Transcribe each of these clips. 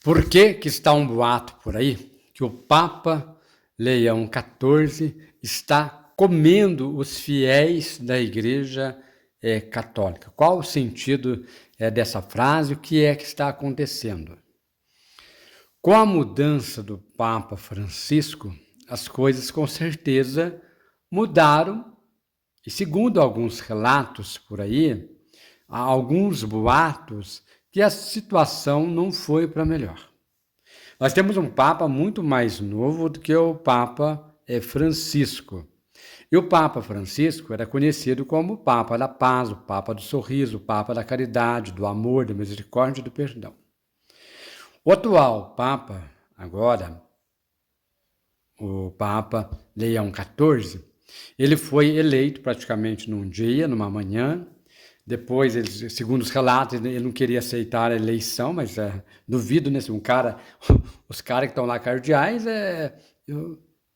Por que está um boato por aí que o Papa Leão XIV está comendo os fiéis da Igreja Católica? Qual o sentido dessa frase? O que é que está acontecendo? Com a mudança do Papa Francisco, as coisas com certeza mudaram e, segundo alguns relatos por aí, há alguns boatos que a situação não foi para melhor. Nós temos um Papa muito mais novo do que o Papa Francisco. E o Papa Francisco era conhecido como o Papa da Paz, o Papa do Sorriso, o Papa da Caridade, do Amor, da Misericórdia e do Perdão. O atual Papa, agora, o Papa Leão XIV, ele foi eleito praticamente num dia, numa manhã. Depois, segundo os relatos, ele não queria aceitar a eleição, mas duvido, né? Se os caras que estão lá cardeais,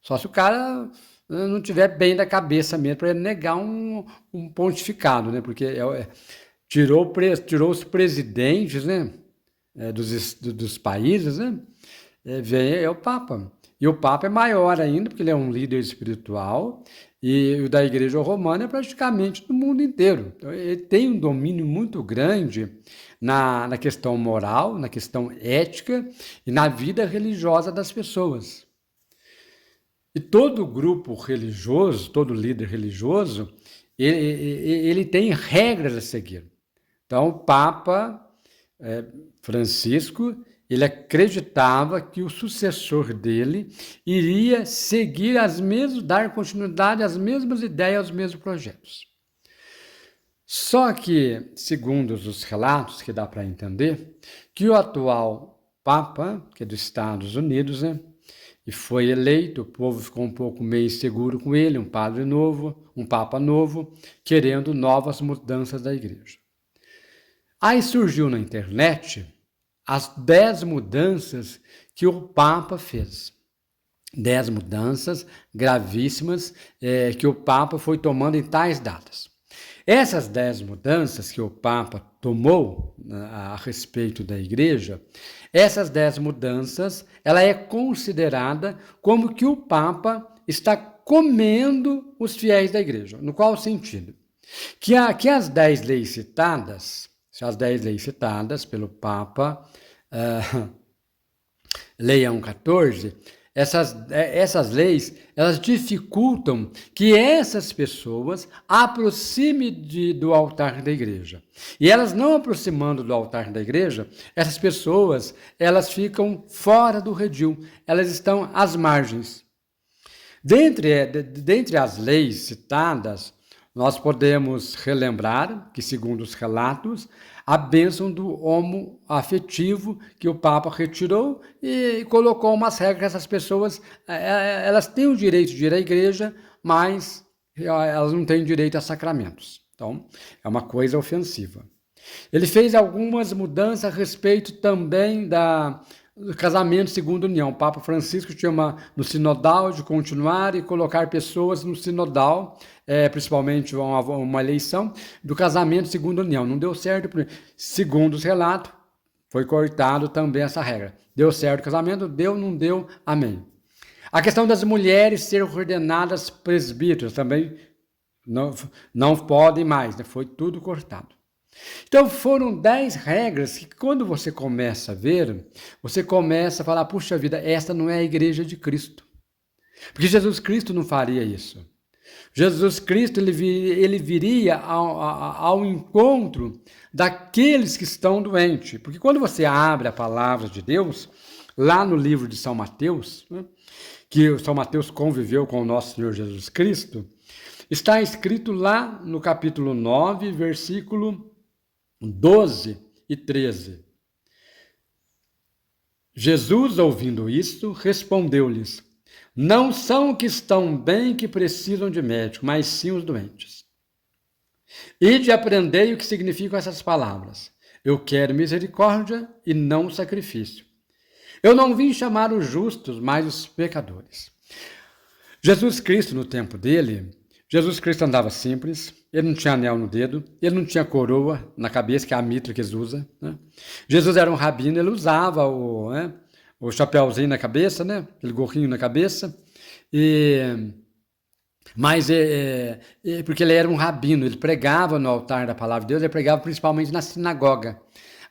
só se o cara não tiver bem da cabeça mesmo para ele negar um pontificado, né? Porque tirou os presidentes, né? Dos países, né? Vem o Papa. E o Papa é maior ainda, porque ele é um líder espiritual, e o da Igreja Romana é praticamente do mundo inteiro. Então, ele tem um domínio muito grande na questão moral, na questão ética e na vida religiosa das pessoas. E todo grupo religioso, todo líder religioso, ele tem regras a seguir. Então, o Papa Francisco, ele acreditava que o sucessor dele iria seguir dar continuidade às mesmas ideias, aos mesmos projetos. Só que, segundo os relatos que dá para entender, que o atual Papa, que é dos Estados Unidos, né, e foi eleito, o povo ficou um pouco meio inseguro com ele, um padre novo, um Papa novo, querendo novas mudanças da igreja. Aí surgiu na internet as 10 mudanças que o Papa fez. 10 mudanças gravíssimas que o Papa foi tomando em tais datas. Essas 10 mudanças que o Papa tomou a respeito da igreja, essas 10 mudanças, ela é considerada como que o Papa está comendo os fiéis da igreja. No qual sentido? Que as 10 leis citadas, pelo Papa Leão XIV, essas leis, elas dificultam que essas pessoas aproximem do altar da igreja. E elas não aproximando do altar da igreja, essas pessoas, elas ficam fora do redil, elas estão às margens. Dentre as leis citadas, nós podemos relembrar que, segundo os relatos, a bênção do homoafetivo que o Papa retirou e colocou umas regras. Essas pessoas, elas têm o direito de ir à igreja, mas elas não têm direito a sacramentos. Então, é uma coisa ofensiva. Ele fez algumas mudanças a respeito também do casamento segundo união. O Papa Francisco tinha no sinodal de continuar e colocar pessoas no sinodal, principalmente uma eleição, do casamento segundo união. Não deu certo, segundo os relatos, foi cortado também essa regra. Deu certo o casamento, deu, não deu, amém. A questão das mulheres serem ordenadas presbíteras também não podem mais, né? Foi tudo cortado. Então foram 10 regras que quando você começa a ver, você começa a falar, puxa vida, esta não é a igreja de Cristo. Porque Jesus Cristo não faria isso. Jesus Cristo ele viria ao encontro daqueles que estão doentes. Porque quando você abre a palavra de Deus, lá no livro de São Mateus, né, que o São Mateus conviveu com o nosso Senhor Jesus Cristo, está escrito lá no capítulo 9, versículo 12 e 13. Jesus, ouvindo isto, respondeu-lhes: não são os que estão bem que precisam de médico, mas sim os doentes. Ide aprendei o que significam essas palavras. Eu quero misericórdia e não sacrifício. Eu não vim chamar os justos, mas os pecadores. Jesus Cristo, no tempo dele, Jesus Cristo andava simples, ele não tinha anel no dedo, ele não tinha coroa na cabeça, que é a mitra que eles usam, né? Jesus era um rabino, ele usava o chapéuzinho na cabeça, né? Aquele gorrinho na cabeça, mas porque ele era um rabino, ele pregava no altar da palavra de Deus, ele pregava principalmente na sinagoga.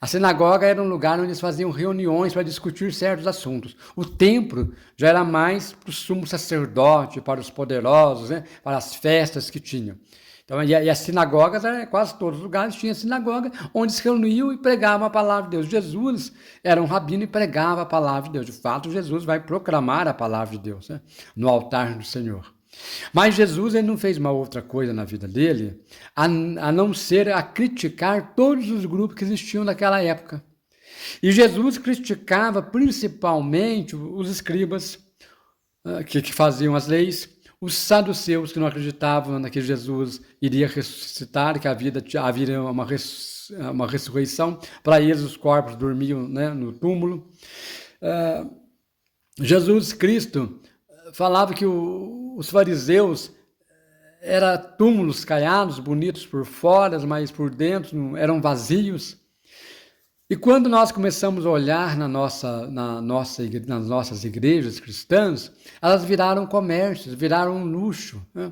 A sinagoga era um lugar onde eles faziam reuniões para discutir certos assuntos. O templo já era mais para o sumo sacerdote, para os poderosos, né? Para as festas que tinham. Então, e as sinagogas, quase todos os lugares tinha sinagoga, onde se reuniam e pregavam a palavra de Deus. Jesus era um rabino e pregava a palavra de Deus. De fato, Jesus vai proclamar a palavra de Deus, né? No altar do Senhor. Mas Jesus ele não fez uma outra coisa na vida dele, a não ser a criticar todos os grupos que existiam naquela época. E Jesus criticava principalmente os escribas que faziam as leis, os saduceus que não acreditavam que Jesus iria ressuscitar, que haveria uma ressurreição. Para eles os corpos dormiam, né, no túmulo. Jesus Cristo falava que os fariseus eram túmulos caiados, bonitos por fora, mas por dentro eram vazios. E quando nós começamos a olhar nas nossas igrejas cristãs, elas viraram comércios, viraram um luxo, né?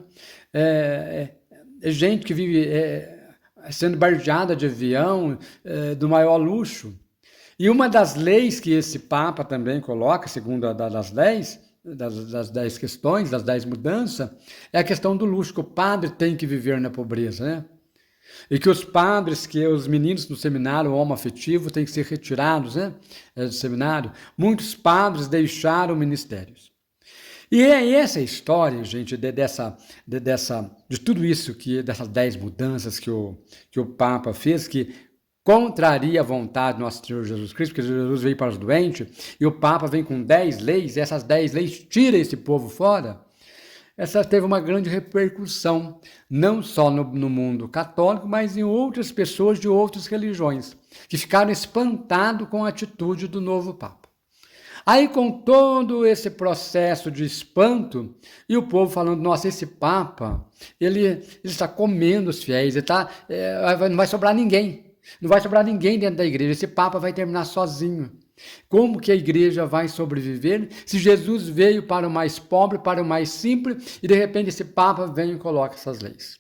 Gente que vive sendo bardeada de avião, do maior luxo. E uma das leis que esse Papa também coloca, segundo das 10 questões, das 10 mudanças, é a questão do luxo, que o padre tem que viver na pobreza, né? E que os meninos do seminário homoafetivo têm que ser retirados, né, do seminário. Muitos padres deixaram ministérios. E é essa história, gente, de tudo isso, dessas 10 mudanças que o Papa fez, que contraria a vontade do nosso Senhor Jesus Cristo, porque Jesus veio para os doentes, e o Papa vem com 10 leis, e essas 10 leis tiram esse povo fora. Essa teve uma grande repercussão, não só no mundo católico, mas em outras pessoas de outras religiões, que ficaram espantados com a atitude do novo Papa. Aí, com todo esse processo de espanto, e o povo falando, nossa, esse Papa, ele está comendo os fiéis, não vai sobrar ninguém, não vai sobrar ninguém dentro da igreja, esse Papa vai terminar sozinho. Como que a igreja vai sobreviver se Jesus veio para o mais pobre, para o mais simples, e de repente esse Papa vem e coloca essas leis?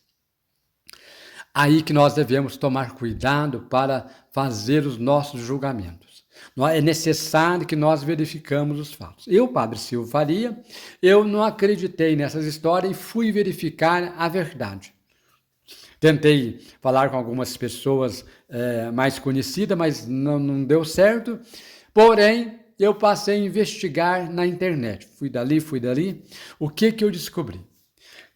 Aí que nós devemos tomar cuidado para fazer os nossos julgamentos. É necessário que nós verificamos os fatos. Eu, Padre Silvio Faria, eu não acreditei nessas histórias e fui verificar a verdade. Tentei falar com algumas pessoas mais conhecidas, mas não deu certo. Porém, eu passei a investigar na internet. Fui dali. O que eu descobri?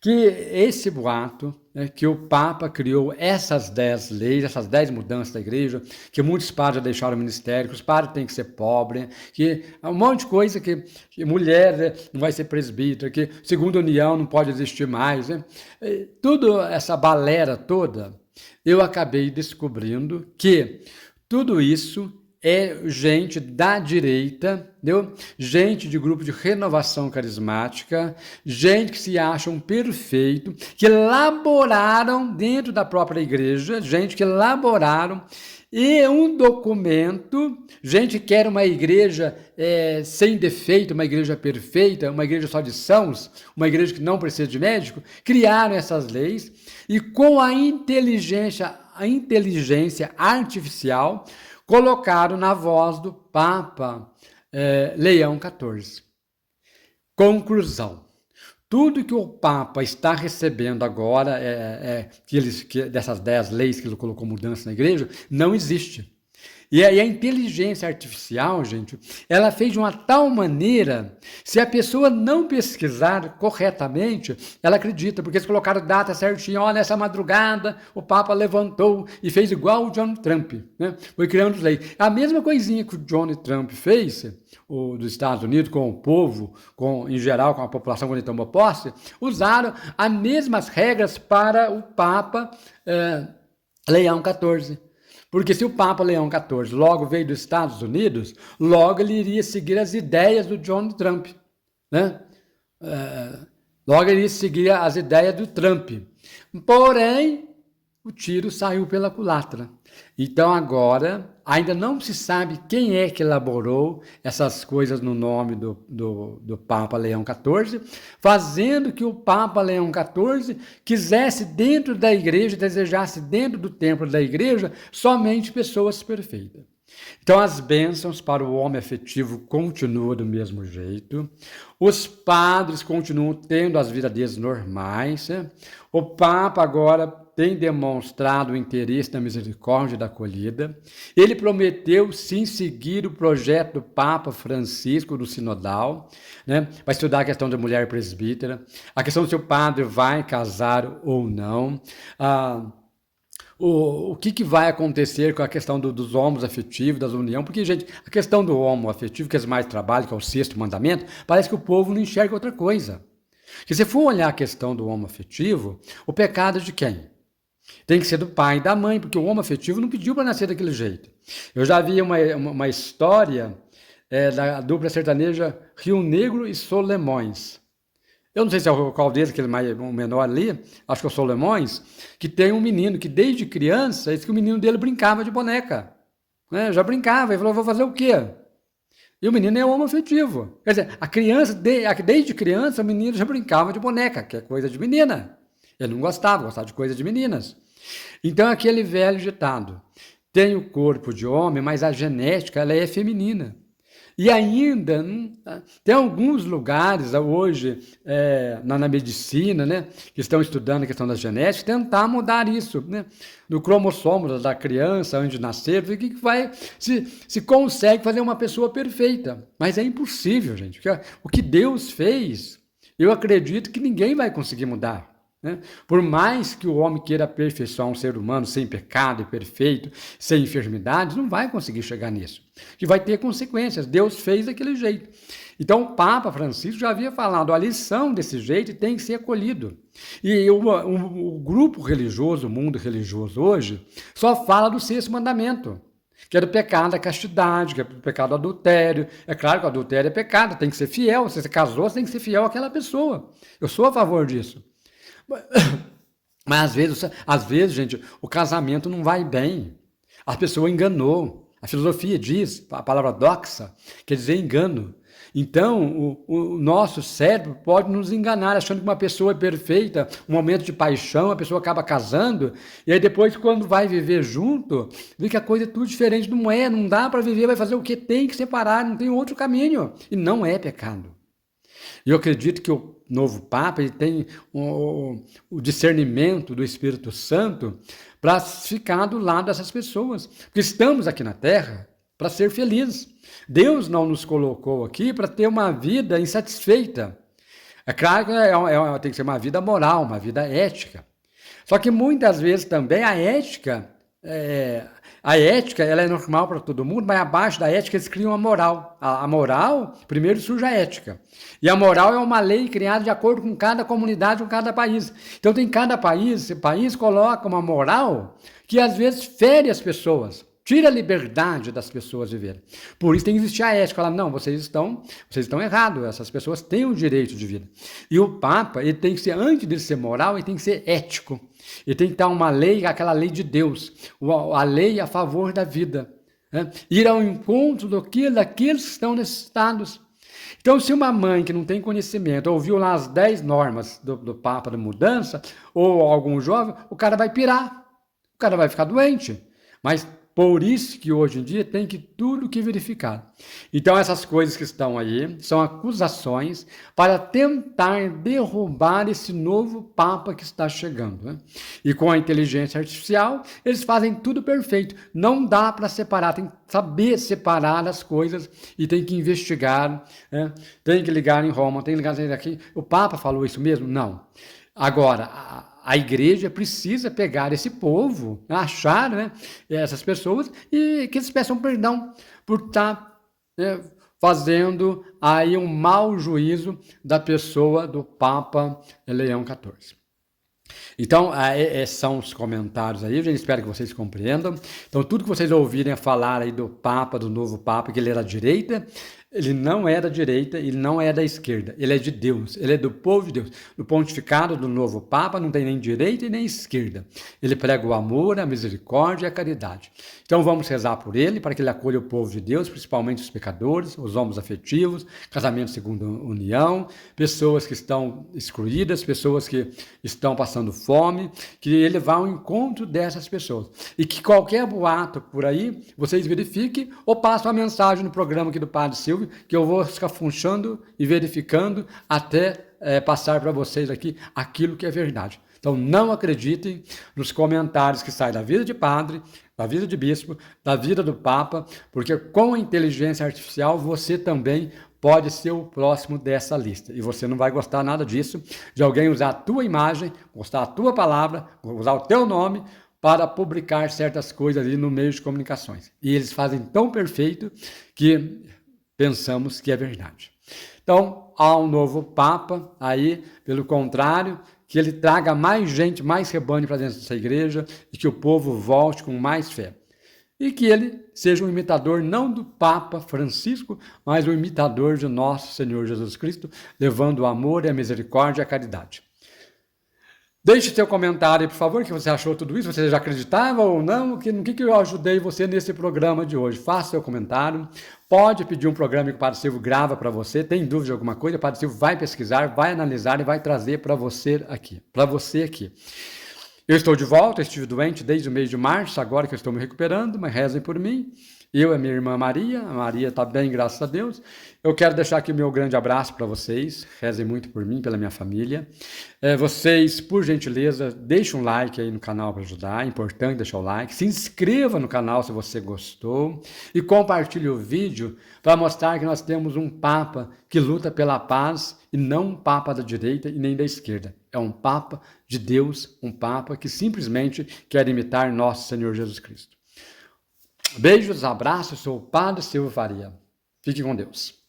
Que esse boato, né, que o Papa criou essas 10 leis, essas 10 mudanças da igreja, que muitos padres já deixaram o ministério, que os padres têm que ser pobres, que um monte de coisa, que mulher não vai ser presbítera, que segunda união não pode existir mais, né? Tudo essa balera toda, eu acabei descobrindo que tudo isso é gente da direita, entendeu? Gente de grupo de renovação carismática, gente que se acham perfeito, que elaboraram dentro da própria igreja, gente que elaboraram e um documento, gente que quer uma igreja sem defeito, uma igreja perfeita, uma igreja só de sãos, uma igreja que não precisa de médico, criaram essas leis e com a inteligência artificial, colocaram na voz do Papa Leão XIV. Conclusão. Tudo que o Papa está recebendo agora, dessas 10 leis que ele colocou mudança na igreja, não existe. E aí a inteligência artificial, gente, ela fez de uma tal maneira, se a pessoa não pesquisar corretamente, ela acredita, porque eles colocaram data certinha, olha, nessa madrugada o Papa levantou e fez igual o John Trump, né? Foi criando leis. A mesma coisinha que o John Trump fez, dos Estados Unidos, com o povo, em geral, com a população quando ele tomou posse, usaram as mesmas regras para o Papa Leão XIV. Porque se o Papa Leão XIV logo veio dos Estados Unidos, logo ele iria seguir as ideias do John Trump, né? Logo, ele seguia as ideias do Trump. Porém, o tiro saiu pela culatra. Então, agora, ainda não se sabe quem é que elaborou essas coisas no nome do Papa Leão XIV, fazendo que o Papa Leão XIV quisesse dentro da igreja, desejasse dentro do templo da igreja, somente pessoas perfeitas. Então, as bênçãos para o homem afetivo continuam do mesmo jeito, os padres continuam tendo as vidas deles normais, né? O Papa agora tem demonstrado o interesse na misericórdia e da acolhida. Ele prometeu, sim, seguir o projeto do Papa Francisco do Sinodal, né? Vai estudar a questão da mulher presbítera, a questão se o padre vai casar ou não, o que vai acontecer com a questão dos homos afetivos, das união, porque, gente, a questão do homo afetivo, que eles mais trabalham, que é o sexto mandamento, parece que o povo não enxerga outra coisa. Se você for olhar a questão do homo afetivo, o pecado é de quem? Tem que ser do pai e da mãe, porque o homo afetivo não pediu para nascer daquele jeito. Eu já vi uma história da dupla sertaneja Rio Negro e Solemões. Eu não sei se é qual deles, aquele o menor ali, acho que é o Solemões, que tem um menino que desde criança, diz que o menino dele brincava de boneca. Né? Já brincava, ele falou, vou fazer o quê? E o menino é homoafetivo. Quer dizer, a criança, desde criança, o menino já brincava de boneca, que é coisa de menina. Ele não gostava de coisa de meninas. Então, aquele velho ditado, tem o corpo de homem, mas a genética ela é feminina. E ainda tem alguns lugares hoje na medicina, né, que estão estudando a questão da genética, tentar mudar isso, né, no cromossomo da criança antes de nascer, que vai se consegue fazer uma pessoa perfeita. Mas é impossível, gente. O que Deus fez, eu acredito que ninguém vai conseguir mudar. Né? Por mais que o homem queira aperfeiçoar um ser humano sem pecado e perfeito, sem enfermidades, não vai conseguir chegar nisso. Que vai ter consequências. Deus fez daquele jeito. Então, o Papa Francisco já havia falado, a lição desse jeito tem que ser acolhido. E o grupo religioso, o mundo religioso hoje, só fala do sexto mandamento, que é do pecado da castidade, que é do pecado do adultério. É claro que o adultério é pecado, tem que ser fiel. Se você casou, você tem que ser fiel àquela pessoa. Eu sou a favor disso. Mas às vezes, gente, o casamento não vai bem. A pessoa enganou. A filosofia diz, a palavra doxa, quer dizer engano. Então, o nosso cérebro pode nos enganar, achando que uma pessoa é perfeita, um momento de paixão, a pessoa acaba casando, e aí depois, quando vai viver junto, vê que a coisa é tudo diferente, não dá para viver, vai fazer o que tem que separar, não tem outro caminho. E não é pecado. E eu acredito que o novo Papa ele tem o discernimento do Espírito Santo para ficar do lado dessas pessoas. Porque estamos aqui na Terra para ser felizes. Deus não nos colocou aqui para ter uma vida insatisfeita. É claro que tem que ser uma vida moral, uma vida ética. Só que muitas vezes também a ética ela é normal para todo mundo, mas abaixo da ética eles criam a moral. A moral, primeiro surge a ética. E a moral é uma lei criada de acordo com cada comunidade, com cada país. Então tem cada país, esse país coloca uma moral que às vezes fere as pessoas, tira a liberdade das pessoas viverem. Por isso tem que existir a ética. Falar, não, vocês estão errados, essas pessoas têm o direito de vida. E o Papa, ele tem que ser, antes de ser moral, ele tem que ser ético. Ele tem que estar uma lei, aquela lei de Deus, a lei a favor da vida. Né? Ir ao encontro daqueles que estão necessitados. Então, se uma mãe que não tem conhecimento ouviu lá as 10 normas do Papa da mudança, ou algum jovem, o cara vai pirar, o cara vai ficar doente. Mas por isso que hoje em dia tem que tudo que verificar. Então essas coisas que estão aí são acusações para tentar derrubar esse novo Papa que está chegando. Né? E com a inteligência artificial, eles fazem tudo perfeito. Não dá para separar, tem que saber separar as coisas e tem que investigar. Né? Tem que ligar em Roma, tem que ligar aqui. O Papa falou isso mesmo? Não. Agora, a igreja precisa pegar esse povo, achar, né, essas pessoas e que eles peçam perdão por estar fazendo aí um mau juízo da pessoa do Papa Leão XIV. Então, são os comentários aí, gente, espero que vocês compreendam. Então, tudo que vocês ouvirem falar aí do Papa, do novo Papa, que ele era à direita, ele não é da direita, ele não é da esquerda, ele é de Deus, ele é do povo de Deus. No pontificado do novo Papa não tem nem direita e nem esquerda. Ele prega o amor, a misericórdia e a caridade. Então vamos rezar por ele, para que ele acolha o povo de Deus, principalmente os pecadores, os homens afetivos, casamentos segundo união, pessoas que estão excluídas, pessoas que estão passando fome, que ele vá ao encontro dessas pessoas. E que qualquer boato por aí, vocês verifiquem ou passem a mensagem no programa aqui do Padre Silvio, que eu vou ficar funchando e verificando até passar para vocês aqui aquilo que é verdade. Então não acreditem nos comentários que saem da vida de padre, da vida de bispo, da vida do Papa, porque com a inteligência artificial você também pode ser o próximo dessa lista. E você não vai gostar nada disso, de alguém usar a tua imagem, usar a tua palavra, usar o teu nome para publicar certas coisas ali no meio de comunicações. E eles fazem tão perfeito que pensamos que é verdade. Então, há um novo Papa aí, pelo contrário, que ele traga mais gente, mais rebanho para dentro dessa igreja e que o povo volte com mais fé. E que ele seja um imitador não do Papa Francisco, mas um imitador de nosso Senhor Jesus Cristo, levando o amor e a misericórdia e a caridade. Deixe seu comentário aí, por favor, o que você achou de tudo isso, você já acreditava ou não, no que eu ajudei você nesse programa de hoje. Faça seu comentário, pode pedir um programa que o Padre Silvio grava para você, tem dúvida de alguma coisa, o Padre Silvio vai pesquisar, vai analisar e vai trazer para você aqui. Eu estou de volta, estive doente desde o mês de março, agora que eu estou me recuperando, mas rezem por mim. Eu e a minha irmã Maria, a Maria está bem, graças a Deus. Eu quero deixar aqui o meu grande abraço para vocês, rezem muito por mim, pela minha família. Vocês, por gentileza, deixem um like aí no canal para ajudar, é importante deixar o like. Se inscreva no canal se você gostou e compartilhe o vídeo para mostrar que nós temos um Papa que luta pela paz e não um Papa da direita e nem da esquerda. É um Papa de Deus, um Papa que simplesmente quer imitar nosso Senhor Jesus Cristo. Beijos, abraços, sou o Padre Silvio Faria. Fique com Deus.